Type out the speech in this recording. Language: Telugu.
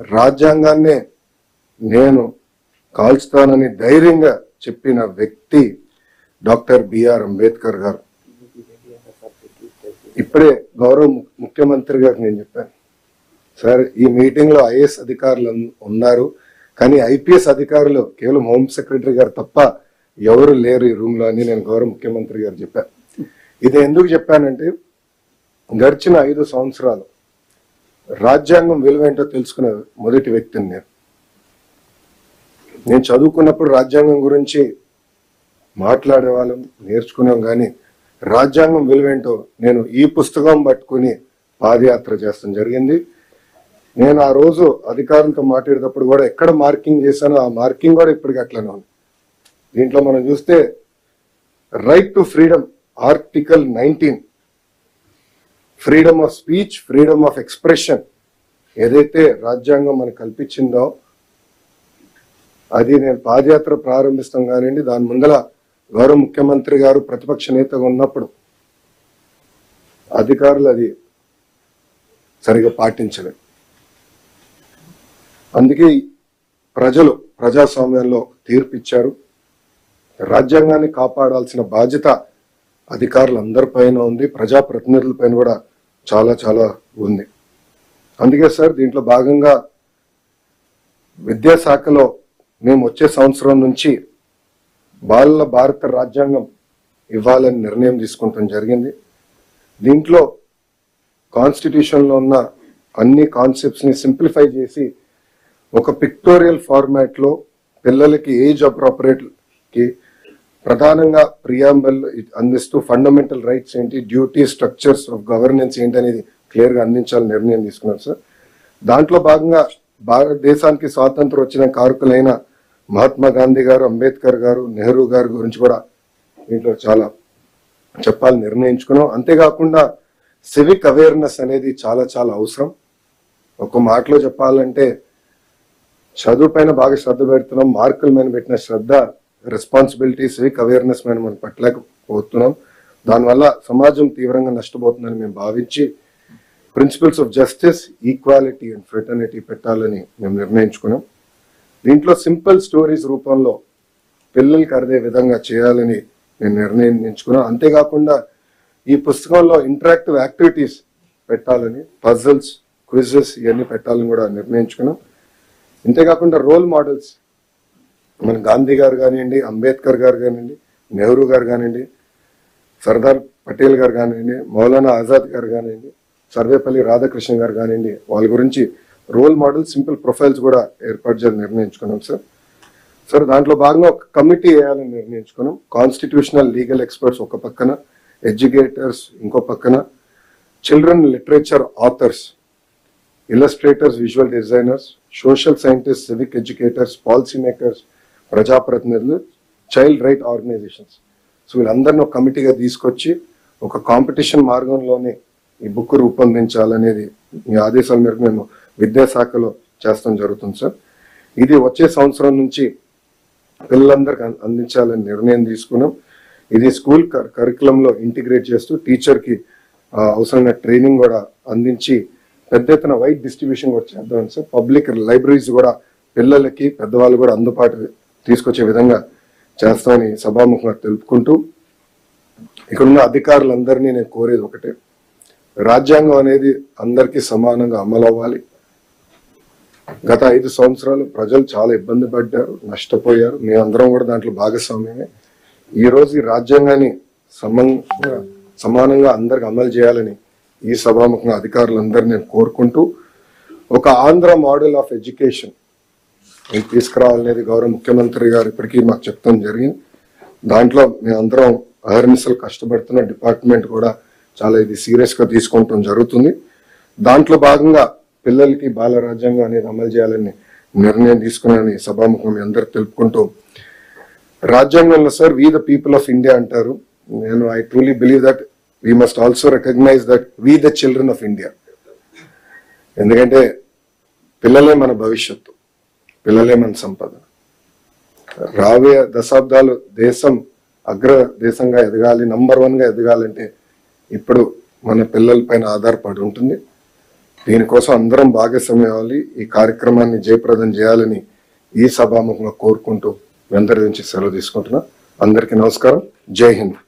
రాజ్యాంగాన్నే నేను కాల్చుతానని ధైర్యంగా చెప్పిన వ్యక్తి డాక్టర్ బిఆర్ అంబేద్కర్ గారు. ఇప్పుడే గౌరవ ముఖ్యమంత్రి గారికి నేను చెప్పాను, సార్ ఈ మీటింగ్ లో ఐఏఎస్ అధికారులు ఉన్నారు, కానీ ఐపీఎస్ అధికారులు కేవలం హోమ్ సెక్రటరీ గారు తప్ప ఎవరు లేరు ఈ రూమ్ లో అని నేను గౌరవ ముఖ్యమంత్రి గారు చెప్పాను. ఇది ఎందుకు చెప్పానంటే, గడిచిన 5 సంవత్సరాలు రాజ్యాంగం విలువేంటో తెలుసుకున్న మొదటి వ్యక్తిని నేను చదువుకున్నప్పుడు రాజ్యాంగం గురించి మాట్లాడే వాళ్ళం, నేర్చుకున్నాం, కానీ రాజ్యాంగం విలువేంటో నేను ఈ పుస్తకం పట్టుకుని పాదయాత్ర చేస్తాం జరిగింది. నేను ఆ రోజు అధికారులతో మాట్లాడేటప్పుడు కూడా ఎక్కడ మార్కింగ్ చేశానో ఆ మార్కింగ్ కూడా ఇప్పటికీ అట్లనే ఉంది. దీంట్లో మనం చూస్తే right to freedom article 19, freedom of speech, freedom of expression ఏదైతే రాజ్యాంగం మనకు కల్పించిందో అది నేను పాదయాత్ర ప్రారంభిస్తాం కానివ్వండి, దాని ముందల గౌరవ ముఖ్యమంత్రి గారు ప్రతిపక్ష నేతగా ఉన్నప్పుడు అధికారులు అది సరిగా పాటించలేదు. అందుకే ప్రజలు ప్రజాస్వామ్యంలో తీర్పిచ్చారు. రాజ్యాంగాన్ని కాపాడాల్సిన బాధ్యత అధికారులందరిపైన ఉంది, ప్రజాప్రతినిధులపైన కూడా చాలా చాలా ఉంది. అందుకే సార్ దీంట్లో భాగంగా విద్యాశాఖలో మేము వచ్చే సంవత్సరం నుంచి బాలల భారత రాజ్యాంగం ఇవ్వాలని నిర్ణయం తీసుకుంటాం జరిగింది. దీంట్లో కాన్స్టిట్యూషన్లో ఉన్న అన్ని కాన్సెప్ట్స్ని సింప్లిఫై చేసి ఒక పిక్టోరియల్ ఫార్మాట్లో పిల్లలకి ఏజ్ అప్రోప్రియేట్కి ప్రధానంగా ప్రియాంబల్ అందిస్తూ ఫండమెంటల్ రైట్స్ ఏంటి, డ్యూటీ, స్ట్రక్చర్స్ ఆఫ్ గవర్నెన్స్ ఏంటి అనేది క్లియర్గా అందించాలని నిర్ణయం తీసుకున్నాం సార్. దాంట్లో భాగంగా భారతదేశానికి స్వాతంత్రం వచ్చిన కారకులైన మహాత్మా గాంధీ గారు, అంబేద్కర్ గారు, నెహ్రూ గారి గురించి కూడా దీంట్లో చాలా చెప్పాలని నిర్ణయించుకున్నాం. అంతేకాకుండా సివిక్ అవేర్నెస్ అనేది చాలా చాలా అవసరం. ఒక మాటలో చెప్పాలంటే చదువు పైన బాగా శ్రద్ధ పెడుతున్నాం, మార్కుల మీద పెట్టిన శ్రద్ధ, రెస్పాన్సిబిలిటీ, సివిక్ అవేర్నెస్ మీద మనం పట్టలేకపోతున్నాం. దానివల్ల సమాజం తీవ్రంగా నష్టపోతుందని మేము భావించి principles of justice, equality and fraternity పెట్టాలని మేము నిర్ణయించుకున్నాం. దీంట్లో సింపుల్ స్టోరీస్ రూపంలో పిల్లలకి అర్థే విధంగా చేయాలని నేను నిర్ణయించుకున్నాం. అంతేకాకుండా ఈ పుస్తకంలో ఇంటరాక్టివ్ యాక్టివిటీస్ పెట్టాలని, పజిల్స్, క్విజెస్ ఇవన్నీ పెట్టాలని కూడా నిర్ణయించుకున్నాం. అంతేకాకుండా రోల్ మోడల్స్ మన గాంధీ గారు కానివ్వండి, అంబేద్కర్ గారు కానివ్వండి, నెహ్రూ గారు కానివ్వండి, సర్దార్ పటేల్ గారు కానివ్వండి, మౌలానా ఆజాద్ గారు కానివ్వండి, సర్వేపల్లి రాధాకృష్ణ గారు కానివ్వండి, వాళ్ళ గురించి రోల్ మోడల్ సింపుల్ ప్రొఫైల్స్ కూడా ఏర్పాటు చేయాలని నిర్ణయించుకున్నాం సార్. దాంట్లో భాగంగా ఒక కమిటీ వేయాలని నిర్ణయించుకున్నాం. కాన్స్టిట్యూషనల్ లీగల్ ఎక్స్పర్ట్స్ ఒక పక్కన, ఎడ్యుకేటర్స్ ఇంకో పక్కన, children literature authors, illustrators, visual designers, social scientist, civic educators, policy makers, ప్రజాప్రతినిధులు, చైల్డ్ రైట్ ఆర్గనైజేషన్స్. సో వీళ్ళందరినీ ఒక కమిటీగా తీసుకొచ్చి ఒక కాంపిటీషన్ మార్గంలోనే ఈ బుక్ రూపొందించాలనేది మీ ఆదేశాల మేరకు మేము విద్యాశాఖలో చేస్తాం జరుగుతుంది సార్. ఇది వచ్చే సంవత్సరం నుంచి పిల్లలందరికీ అందించాలని నిర్ణయం తీసుకున్నాం. ఇది స్కూల్ కరికులంలో ఇంటిగ్రేట్ చేస్తూ టీచర్కి అవసరమైన ట్రైనింగ్ కూడా అందించి పెద్ద ఎత్తున వైడ్ డిస్ట్రిబ్యూషన్ కూడా చేద్దాం సార్. పబ్లిక్ లైబ్రరీస్ కూడా పిల్లలకి పెద్దవాళ్ళు కూడా అందుబాటు తీసుకొచ్చే విధంగా చేస్తామని సభాముఖంగా తెలుపుకుంటూ, ఇక్కడున్న అధికారులందరినీ నేను కోరేది ఒకటే, రాజ్యాంగం అనేది అందరికీ సమానంగా అమలు అవ్వాలి. గత 5 సంవత్సరాలు ప్రజలు చాలా ఇబ్బంది పడ్డారు, నష్టపోయారు, మేమందరం కూడా దాంట్లో భాగస్వామ్యమే. ఈరోజు ఈ రాజ్యాంగాన్ని సమానంగా అందరికి అమలు చేయాలని ఈ సభాముఖంగా అధికారులందరూ నేను కోరుకుంటూ, ఒక ఆంధ్ర మోడల్ ఆఫ్ ఎడ్యుకేషన్ తీసుకురావాలనేది గౌరవ ముఖ్యమంత్రి గారు ఇప్పటికీ మాకు చెప్తాం జరిగింది. దాంట్లో మేమందరం అహర్నిశలు కష్టపడుతున్న డిపార్ట్మెంట్ కూడా చాలా ఇది సీరియస్గా తీసుకుంటాం జరుగుతుంది. దాంట్లో భాగంగా పిల్లలకి బాల రాజ్యాంగం అనేది అమలు చేయాలని నిర్ణయం తీసుకున్నానని సభాముఖం మీ అందరు తెలుపుకుంటూ, రాజ్యాంగంలో sir we the people of India అంటారు. నేను I truly believe that we must also recognize that we the children of India. ఎందుకంటే పిల్లలే మన భవిష్యత్తు, పిల్లలే మన సంపద. రాబోయే దశాబ్దాలు దేశం అగ్ర దేశంగా ఎదగాలి, నంబర్ 1గా ఎదగాలంటే ఇప్పుడు మన పిల్లల పైన ఆధారపడి ఉంటుంది. దీనికోసం అందరం భాగస్వామ్యం అవ్వాలి. ఈ కార్యక్రమాన్ని జయప్రదం చేయాలని ఈ సభాముఖంగా కోరుకుంటూ మీ అందరి నుంచి సెలవు తీసుకుంటున్నా. అందరికీ నమస్కారం. జై హింద్.